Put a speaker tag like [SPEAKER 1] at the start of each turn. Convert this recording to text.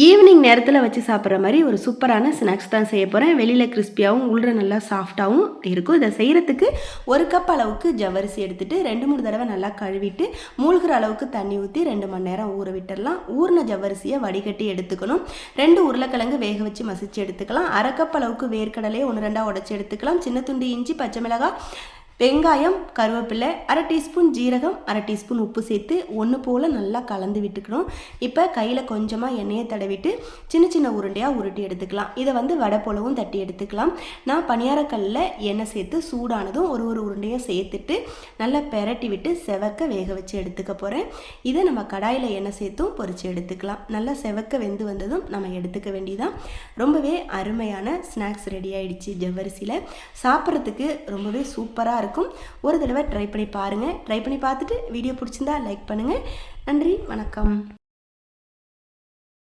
[SPEAKER 1] Evening நேரத்தில் வச்சு சாப்பிட்ற மாதிரி ஒரு சூப்பரான ஸ்நாக்ஸ் தான் செய்ய போகிறேன். வெளியில் கிறிஸ்பியாகவும் உள்ள நல்லா சாஃப்டாகவும் இருக்கும். இதை செய்கிறதுக்கு 1 கப் அளவுக்கு ஜவ்வரிசி எடுத்துகிட்டு 2-3 தடவை நல்லா கழுவிட்டு மூழ்கிற அளவுக்கு தண்ணி ஊற்றி 2 மணி நேரம் ஊற விட்டுடலாம். ஊறின ஜவ்வரிசியை வடிகட்டி எடுத்துக்கணும். 2 உருளைக்கிழங்கு வேக வச்சு மசிச்சு எடுத்துக்கலாம். 1/2 கப் அளவுக்கு வேர்க்கடலையை 1-2 உடச்சி எடுத்துக்கலாம். சின்ன துண்டு இஞ்சி, பச்சை மிளகாய், வெங்காயம், கருவேப்பிலை, 1/2 டீஸ்பூன் ஜீரகம், 1/2 டீஸ்பூன் உப்பு சேர்த்து ஒன்று போல் நல்லா கலந்து விட்டுக்கணும். இப்போ கையில் கொஞ்சமாக எண்ணெயை தடவிட்டு சின்ன சின்ன உருண்டையாக உருட்டி எடுத்துக்கலாம். இதை வடை போலவும் தட்டி எடுத்துக்கலாம். நான் பணியாரக்கல்லில் எண்ணெய் சேர்த்து சூடானதும் ஒரு உருண்டையை சேர்த்துட்டு நல்லா பெரட்டி விட்டு செவக்க வேக வச்சு எடுத்துக்க போகிறேன். இதை நம்ம கடாயில் எண்ணெய் சேர்த்தும் பொரித்து எடுத்துக்கலாம். நல்லா செவக்க வெந்து வந்ததும் நம்ம எடுத்துக்க வேண்டியதான். ரொம்பவே அருமையான ஸ்நாக்ஸ் ரெடி ஆகிடுச்சு. ஜவ்வரிசியில் சாப்பிட்றதுக்கு ரொம்பவே சூப்பராக இருக்கும். ஒரு தடவை ட்ரை பண்ணி பாருங்கள். ட்ரை பண்ணி பார்த்துட்டு வீடியோ பிடிச்சிருந்தா லைக் பண்ணுங்கள். நன்றி, வணக்கம்.